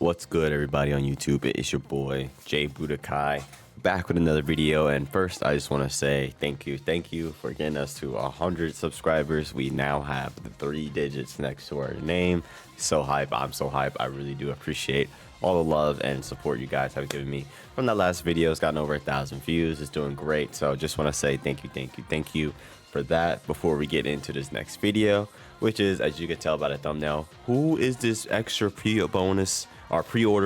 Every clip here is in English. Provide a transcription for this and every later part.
What's good, everybody on YouTube? It's your boy Jay Budokai, back with another video. And first, I just want to say thank you for getting us to 100 subscribers. We now have the 3 digits next to our name. So hype! I'm so hype. I really do appreciate all the love and support you guys have given me from that last video. It's gotten over 1,000 views. It's doing great. So just want to say thank you for that. Before we get into this next video, which is, as you can tell by the thumbnail, who is this extra pre-order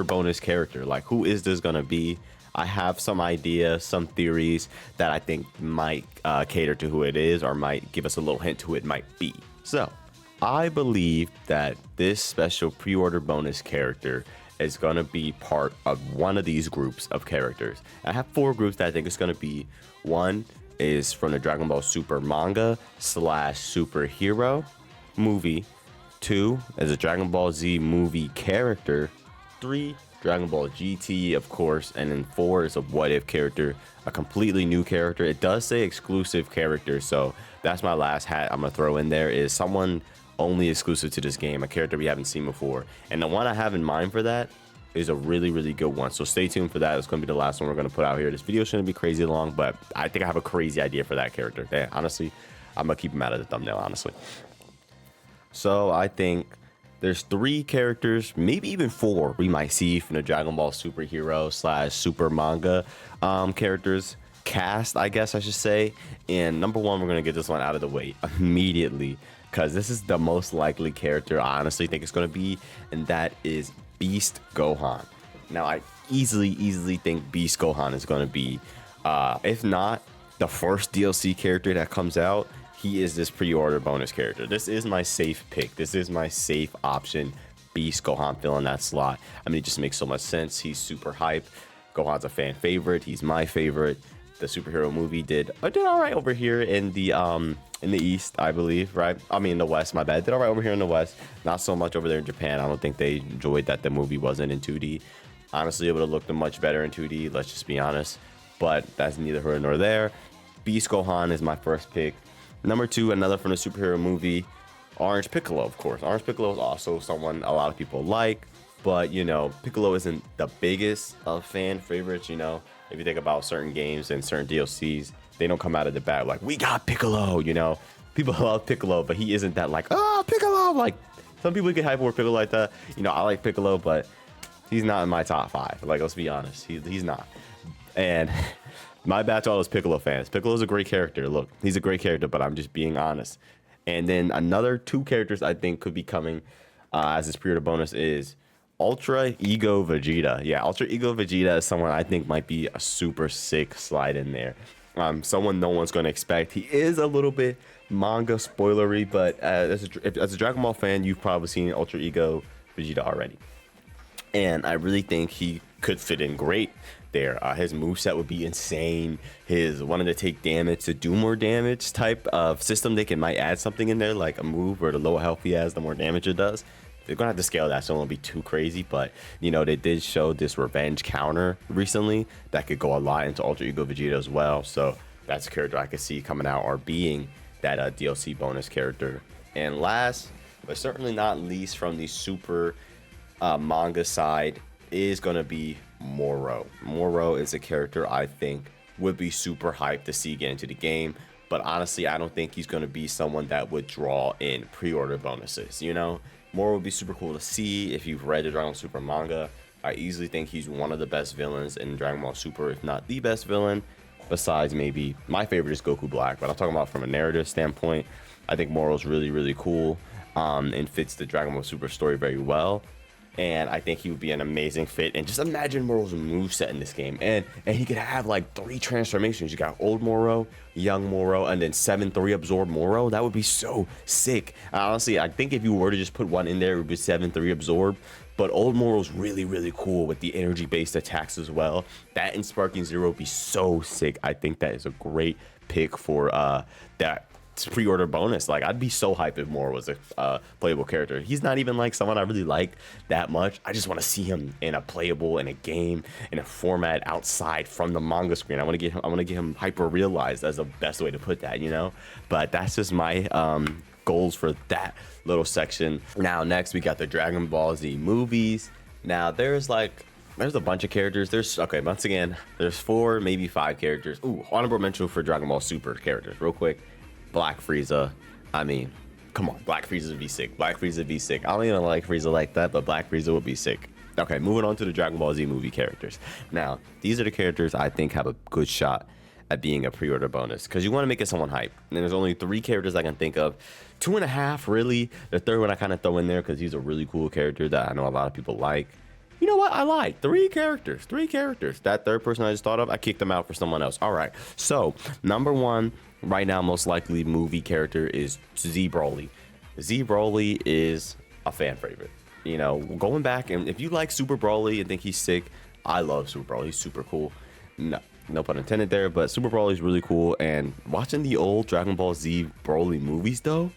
bonus character? Like, who is this gonna be? I have some idea, some theories that I think might cater to who it is, or might give us a little hint to who it might be. So I believe that this special pre-order bonus character is going to be part of one of these groups of characters. I have 4 groups that I think it's going to be. One is from the Dragon Ball Super manga / superhero movie. 2 is a Dragon Ball Z movie character. 3, Dragon Ball GT, of course, and then 4 is a what if character, a completely new character. It does say exclusive character, so that's my last hat I'm gonna throw in there, is someone only exclusive to this game, a character we haven't seen before. And the one I have in mind for that is a really good one, so stay tuned for that. It's gonna be the last one we're gonna put out here. This video shouldn't be crazy long, but I think I have a crazy idea for that character. Yeah, honestly, I'm gonna keep him out of the thumbnail, honestly. So I think there's 3 characters, maybe even 4, we might see from the Dragon Ball superhero / super manga characters cast, I guess I should say. And number 1, we're gonna get this one out of the way immediately, because this is the most likely character I honestly think it's gonna be, and that is Beast Gohan. Now, I easily think Beast Gohan is gonna be, if not the first DLC character that comes out, he is this pre-order bonus character. This is my safe pick. This is my safe option. Beast Gohan filling that slot. I mean, it just makes so much sense. He's super hype. Gohan's a fan favorite. He's my favorite. The superhero movie did all right over here in the East, I believe, right? I mean, in the West, my bad. Did all right over here in the West. Not so much over there in Japan. I don't think they enjoyed that the movie wasn't in 2D. Honestly, it would have looked much better in 2D. Let's just be honest. But that's neither here nor there. Beast Gohan is my first pick. Number 2, another from the superhero movie, Orange Piccolo, of course. Orange Piccolo is also someone a lot of people like, but, you know, Piccolo isn't the biggest of fan favorites, you know. If you think about certain games and certain DLCs, they don't come out of the bat like, we got Piccolo, you know. People love Piccolo, but he isn't that like, oh, Piccolo. Like, some people get hype over Piccolo like that. You know, I like Piccolo, but he's not in my top 5. Like, let's be honest. He's not. And my bad to all those Piccolo fans. Piccolo's a great character. Look, he's a great character, but I'm just being honest. And then another 2 characters I think could be coming as this pre-order bonus is Ultra Ego Vegeta. Yeah, Ultra Ego Vegeta is someone I think might be a super sick slide in there. Someone no one's going to expect. He is a little bit manga spoilery, but as a Dragon Ball fan, you've probably seen Ultra Ego Vegeta already. And I really think he could fit in great there. His moveset would be insane. His wanting to take damage to do more damage type of system, they might add something in there, like a move where the lower health he has, the more damage it does. They're gonna have to scale that, so it won't be too crazy. But you know, they did show this revenge counter recently that could go a lot into Ultra Ego Vegeta as well. So that's a character I could see coming out or being that DLC bonus character. And last, but certainly not least, from the super manga side, is gonna be Moro. Moro is a character I think would be super hyped to see get into the game, but honestly, I don't think he's gonna be someone that would draw in pre-order bonuses. You know, Moro would be super cool to see if you've read the Dragon Ball Super manga. I easily think he's one of the best villains in Dragon Ball Super, if not the best villain. Besides, maybe my favorite is Goku Black, but I'm talking about from a narrative standpoint. I think Moro's really cool and fits the Dragon Ball Super story very well. And I think he would be an amazing fit. And just imagine Moro's moveset in this game. And he could have like 3 transformations. You got old Moro, young Moro, and then 7-3 absorb Moro. That would be so sick. Honestly, I think if you were to just put one in there, it would be 7-3 absorb. But old Moro's really cool with the energy-based attacks as well. That and Sparking Zero would be so sick. I think that is a great pick for that pre-order bonus. Like, I'd be so hyped if Moro was a playable character. He's not even like someone I really like that much. I just want to see him in a playable, in a game, in a format outside from the manga screen. I want to get him hyper realized. As the best way to put that, you know. But that's just my goals for that little section. Now next we got the Dragon Ball Z movies Now there's a bunch of characters. Once again, there's 4, maybe 5 characters. Ooh, honorable mention for Dragon Ball Super characters, real quick. Black Frieza. I mean, come on, Black Frieza would be sick. Black Frieza would be sick. I don't even like Frieza like that, but Black Frieza would be sick. Okay, moving on to the Dragon Ball Z movie characters. Now, these are the characters I think have a good shot at being a pre-order bonus, because you want to make it someone hype. And there's only 3 characters I can think of. 2.5, really. The third one I kind of throw in there because he's a really cool character that I know a lot of people like. You know what? I lied. 3 characters. 3 characters. That third person I just thought of, I kicked them out for someone else. All right. So, number 1, right now, most likely movie character is Z Broly. Z Broly is a fan favorite. You know, going back, and if you like Super Broly and think he's sick, I love Super Broly. He's super cool. No pun intended there, but Super Broly is really cool. And watching the old Dragon Ball Z Broly movies, though,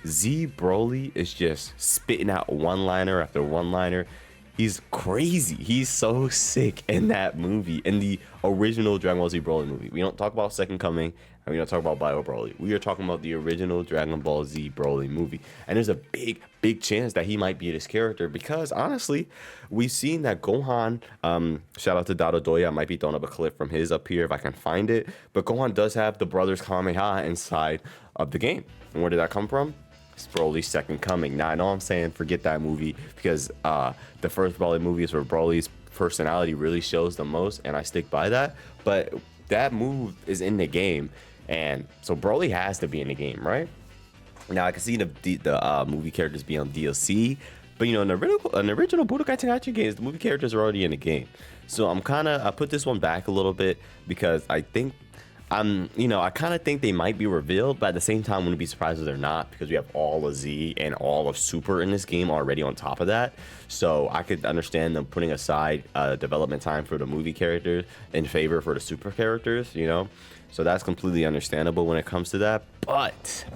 Z Broly is just spitting out one-liner after one-liner. He's crazy. He's so sick in that movie, in the original Dragon Ball Z Broly movie. We don't talk about Second Coming, and we don't talk about Bio Broly. We are talking about the original Dragon Ball Z Broly movie. And there's a big chance that he might be this character because, honestly, we've seen that Gohan, shout out to Dado Doya, I might be throwing up a clip from his up here if I can find it, but Gohan does have the brothers Kamehameha inside of the game. And where did that come from? Broly's Second Coming. Now I know I'm saying forget that movie because the first Broly movie is where Broly's personality really shows the most, and I stick by that. But that move is in the game, and so Broly has to be in the game, right? Now I can see the movie characters be on DLC, but you know, in the original Budokai Tenkaichi games, the movie characters are already in the game. So I put this one back a little bit because I think. I kind of think they might be revealed, but at the same time, wouldn't be surprised if they're not because we have all of Z and all of Super in this game already on top of that. So I could understand them putting aside development time for the movie characters in favor for the Super characters, you know? So that's completely understandable when it comes to that. But,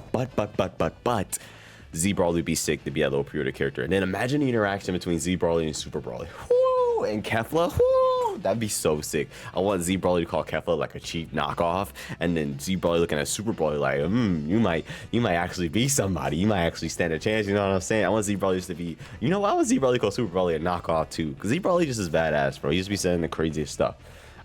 Z Broly would be sick to be a little pre-order character. And then imagine the interaction between Z Broly and Super Broly. Woo! And Kefla. Woo! That'd be so sick. I want Z Broly to call Kefla like a cheap knockoff, and then Z Broly looking at Super Broly like, you might actually be somebody. You might actually stand a chance. You know what I'm saying? I want Z Broly just to be, you know, why would Z Broly call Super Broly a knockoff too? Because Z Broly just is badass, bro. He just be saying the craziest stuff.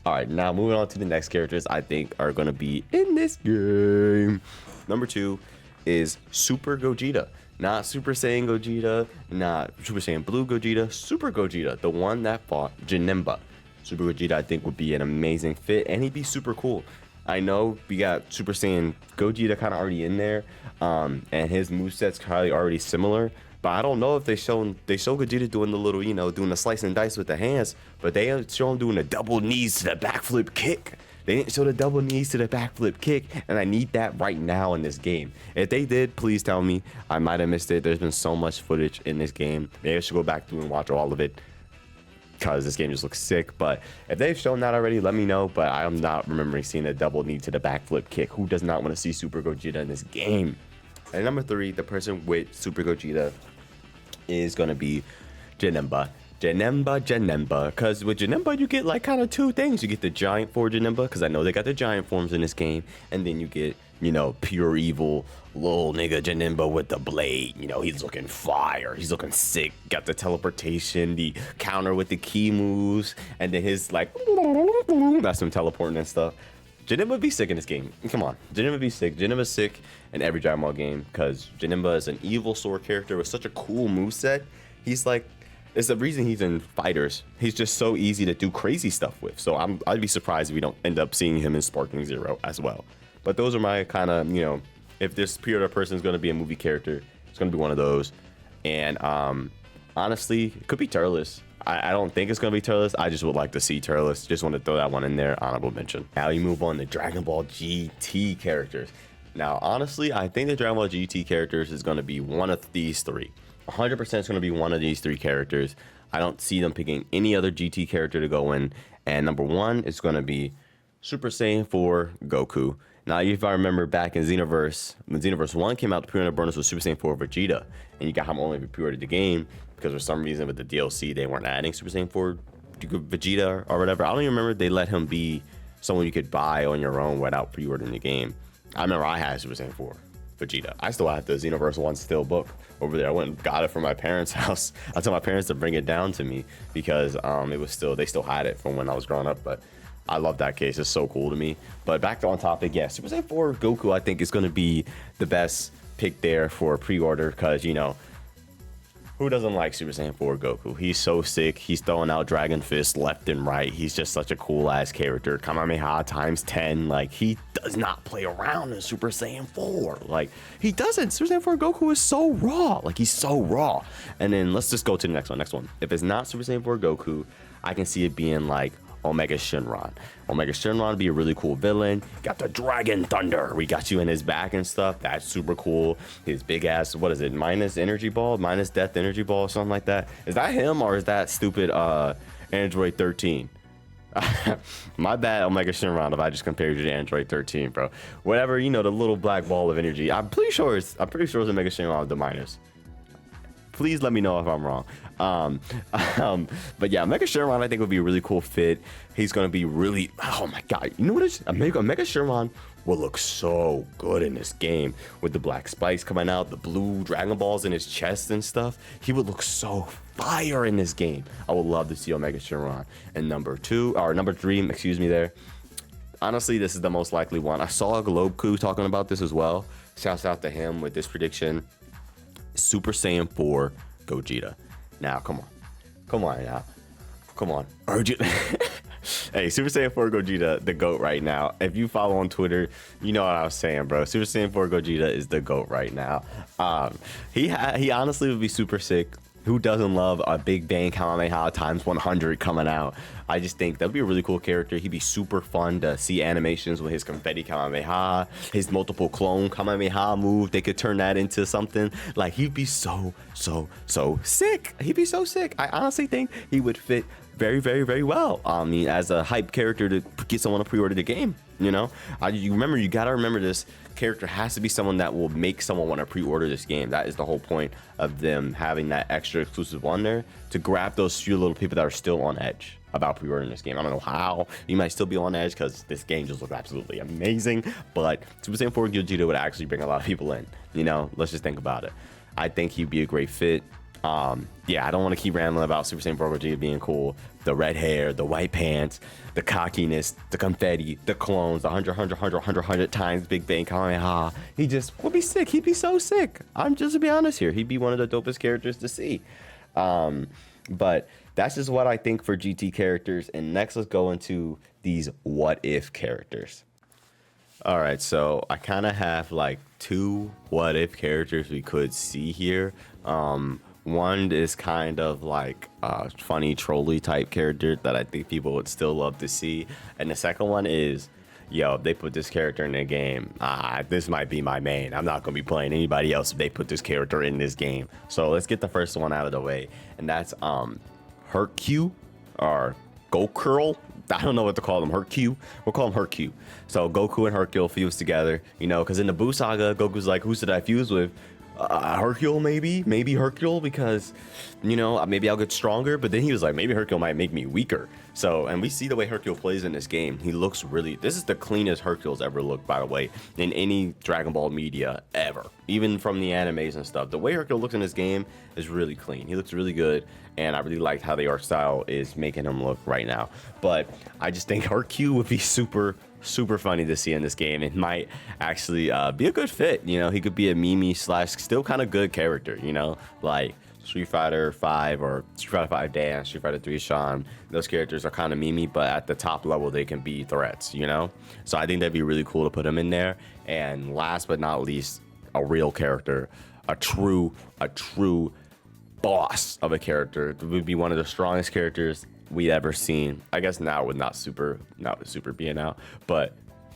All right, now moving on to the next characters I think are gonna be in this game. Number 2 is Super Gogeta. Not Super Saiyan Gogeta, not Super Saiyan Blue Gogeta, Super Gogeta, the one that fought Janemba. Super Gogeta, I think, would be an amazing fit, and he'd be super cool. I know we got Super Saiyan Gogeta kind of already in there, and his moveset's probably already similar, but I don't know if they show Gogeta doing the little, doing the slice and dice with the hands, but they show him doing the double knees to the backflip kick. They didn't show the double knees to the backflip kick, and I need that right now in this game. If they did, please tell me. I might have missed it. There's been so much footage in this game. Maybe I should go back through and watch all of it because this game just looks sick. But if they've shown that already, let me know. But I'm not remembering seeing a double knee to the backflip kick. Who does not want to see Super Gogeta in this game? And number 3, the person with Super Gogeta is going to be Janemba. Janemba, because with Janemba you get like kind of 2 things. You get the giant form Janemba, because I know they got the giant forms in this game, and then you get, pure evil little nigga Janemba with the blade. He's looking fire, he's looking sick, got the teleportation, the counter with the key moves, and then his like that's some teleporting and stuff. Janemba would be sick in this game. Come on, Janemba would be sick. Janemba's sick in every Dragon Ball game because Janemba is an evil sword character with such a cool moveset. He's like, it's the reason he's in fighters. He's just so easy to do crazy stuff with. So I'd be surprised if we don't end up seeing him in Sparking Zero as well. But those are my kind of, if this pre-order person is going to be a movie character, it's going to be one of those. And honestly, it could be Turles. I don't think it's going to be Turles. I just would like to see Turles. Just want to throw that one in there. Honorable mention. Now you move on to Dragon Ball GT characters. Now, honestly, I think the Dragon Ball GT characters is going to be one of these 3. 100% is going to be one of these 3 characters. I don't see them picking any other GT character to go in. And number 1 is going to be Super Saiyan 4 Goku. Now, if I remember back in Xenoverse, when Xenoverse 1 came out, the pre-order bonus was Super Saiyan 4 Vegeta. And you got him only if you pre-ordered the game because for some reason with the DLC, they weren't adding Super Saiyan 4 Vegeta or whatever. I don't even remember they let him be someone you could buy on your own without pre-ordering the game. I remember I had Super Saiyan 4. Vegeta. I still have the Xenoverse 1 still book over there. I went and got it from my parents' house. I told my parents to bring it down to me because it was still, they still had it from when I was growing up. But I love that case. It's so cool to me. But back on topic, yeah, Super Saiyan 4 Goku I think is going to be the best pick there for pre-order because, you know, who doesn't like Super Saiyan 4 Goku? He's so sick. He's throwing out Dragon Fist left and right. He's just such a cool ass character. Kamehameha times 10. Like, he does not play around in Super Saiyan 4. Like, he doesn't. Super Saiyan 4 Goku is so raw. Like, he's so raw. And then let's just go to the next one. Next one. If it's not Super Saiyan 4 Goku, I can see it being like Omega Shenron. Omega Shenron would be a really cool villain. Got the Dragon Thunder. We got you in his back and stuff. That's super cool. His big ass, what is it? Minus energy ball? Minus death energy ball or something like that. Is that him or is that stupid Android 13? My bad, Omega Shenron, if I just compared you to Android 13, bro. Whatever, you know, the little black ball of energy. I'm pretty sure it's Omega Shenron with the minus. Please let me know if I'm wrong. But yeah, Omega Shenron I think would be a really cool fit. He's gonna be really, oh my god, you know what is Omega Shenron will look so good in this game with the black spikes coming out, the blue Dragon Balls in his chest and stuff. He would look so fire in this game. I would love to see Omega Shenron. And number 3, excuse me there. Honestly, this is the most likely one. I saw Globku talking about this as well. Shouts out to him with this prediction. Super Saiyan 4 Gogeta. Now, come on now. Come on. Hey, Super Saiyan 4 Gogeta, the GOAT right now. If you follow on Twitter, you know what I was saying, bro. Super Saiyan 4 Gogeta is the GOAT right now. He honestly would be super sick. Who doesn't love a Big Bang Kamehameha times 100 coming out? I just think that'd be a really cool character. He'd be super fun to see animations with his confetti Kamehameha, his multiple clone Kamehameha move. They could turn that into something. Like, he'd be so sick. He'd be so sick. I honestly think he would fit very, very, very well. I mean, as a hype character to get someone to pre-order the game, you know? You gotta remember this character has to be someone that will make someone want to pre-order this game. That is the whole point of them having that extra exclusive on there, to grab those few little people that are still on edge about pre-ordering this game. I don't know how you might still be on edge because this game just looks absolutely amazing, but Super Saiyan 4 Gogeta would actually bring a lot of people in. You know, let's just think about it. I think he'd be a great fit. Yeah, I don't want to keep rambling about Super Saiyan 4 Gogeta being cool. The red hair, the white pants, the cockiness, the confetti, the clones, the 100 times Big Bang Kamehameha. He just would be sick. He'd be so sick. I'm just to be honest here. He'd be one of the dopest characters to see. But that's just what I think for GT characters. And next, let's go into these what if characters. All right, so I kind of have like 2 what if characters we could see here. One is kind of like a funny trolley type character that I think people would still love to see. And the second one is, yo, if they put this character in the game, this might be my main. I'm not going to be playing anybody else if they put this character in this game. So let's get the first one out of the way. And that's Hercule or Gokuro. I don't know what to call them. Hercule. We'll call him Hercule. So Goku and Hercule fuse together, you know, because in the Buu Saga, Goku's like, who should I fuse with? Hercule, maybe Hercule, because, you know, maybe I'll get stronger. But then he was like, maybe Hercule might make me weaker. So, and we see the way Hercule plays in this game. He looks really, this is the cleanest Hercule's ever looked, by the way, in any Dragon Ball media ever, even from the animes and stuff. The way Hercule looks in this game is really clean. He looks really good, and I really like how the art style is making him look right now. But I just think Hercule would be super funny to see in this game. It might actually be a good fit. You know, he could be a Mimi / still kind of good character, you know, like Street Fighter 5 or Street Fighter 5 Dan, Street Fighter 3 Sean. Those characters are kind of Mimi, but at the top level they can be threats, you know. So I think that'd be really cool to put him in there. And last but not least, a real character, a true boss of a character. It would be one of the strongest characters we ever seen. I guess now with not super being out, but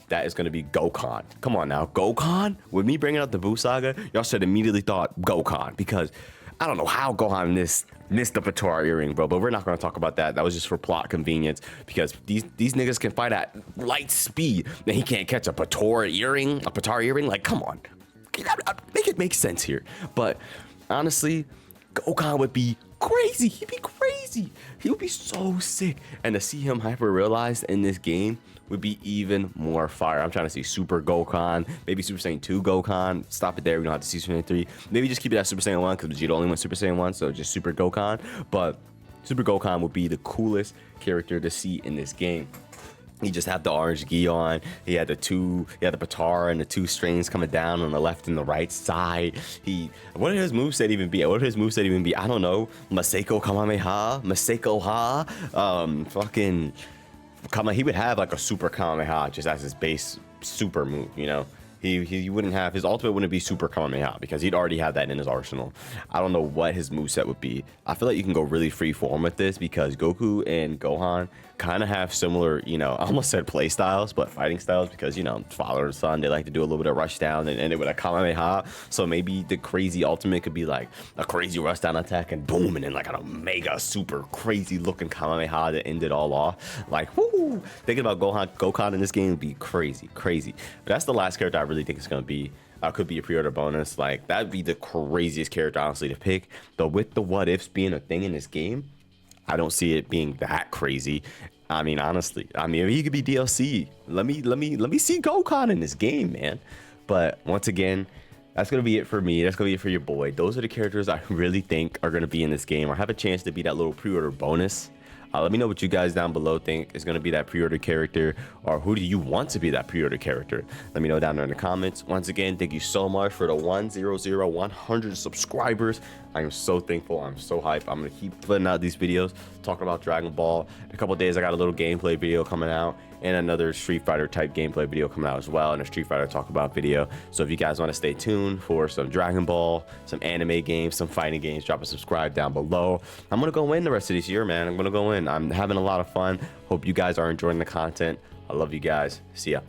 that is going to be Gokhan. Come on now, Gokhan. With me bringing up the Buu Saga, y'all should immediately thought Gokhan, because I don't know how Gohan missed the Potara earring, bro, but we're not going to talk about that. That was just for plot convenience, because these niggas can fight at light speed, and he can't catch a Potara earring. Like, come on, make it make sense here. But honestly, Gokhan would be crazy. He'd be crazy. crazy. He would be so sick. And to see him hyper realized in this game would be even more fire. I'm trying to see Super Gokhan, maybe Super Saiyan 2 Gokhan. Stop it there. We don't have to see Super Saiyan 3. Maybe just keep it at Super Saiyan 1 because Vegeta only went Super Saiyan 1, so just Super Gokhan. But Super Gokhan would be the coolest character to see in this game. He just had the orange gi on. He had the Potara and the two strings coming down on the left and the right side. What did his moveset even be? I don't know. Maseko Kamehameha, Maseko Ha, fucking Kama. He would have like a super Kamehameha just as his base super move, you know. He wouldn't have, his ultimate wouldn't be Super Kamehameha because he'd already have that in his arsenal. I don't know what his moveset would be. I feel like you can go really free form with this because Goku and Gohan kind of have similar, you know, I almost said play styles, but fighting styles because, you know, father and son, they like to do a little bit of rush down and end it with a Kamehameha. So maybe the crazy ultimate could be like a crazy rush down attack and boom, and then like a mega super crazy looking Kamehameha that ended all off. Like, whoo! Thinking about Gokhan in this game would be crazy. But that's the last character I really think it's going to be. Could be a pre-order bonus. Like, that'd be the craziest character, honestly, to pick. But with the what ifs being a thing in this game, I don't see it being that crazy. I mean, honestly, he could be DLC. Let me see Gokhan in this game, man. But once again, that's gonna be it for me. That's gonna be it for your boy. Those are the characters I really think are gonna be in this game or have a chance to be that little pre-order bonus. Let me know what you guys down below think is going to be that pre-order character, or who do you want to be that pre-order character? Let me know down there in the comments. Once again, thank you so much for the 100 subscribers. I am so thankful. I'm so hyped. I'm going to keep putting out these videos talking about Dragon Ball. In a couple of days, I got a little gameplay video coming out and another Street Fighter type gameplay video coming out as well, and a Street Fighter talk about video. So if you guys want to stay tuned for some Dragon Ball, some anime games, some fighting games, drop a subscribe down below. I'm gonna go win the rest of this year, man. I'm gonna go in. I'm having a lot of fun. Hope you guys are enjoying the content. I love you guys. See ya.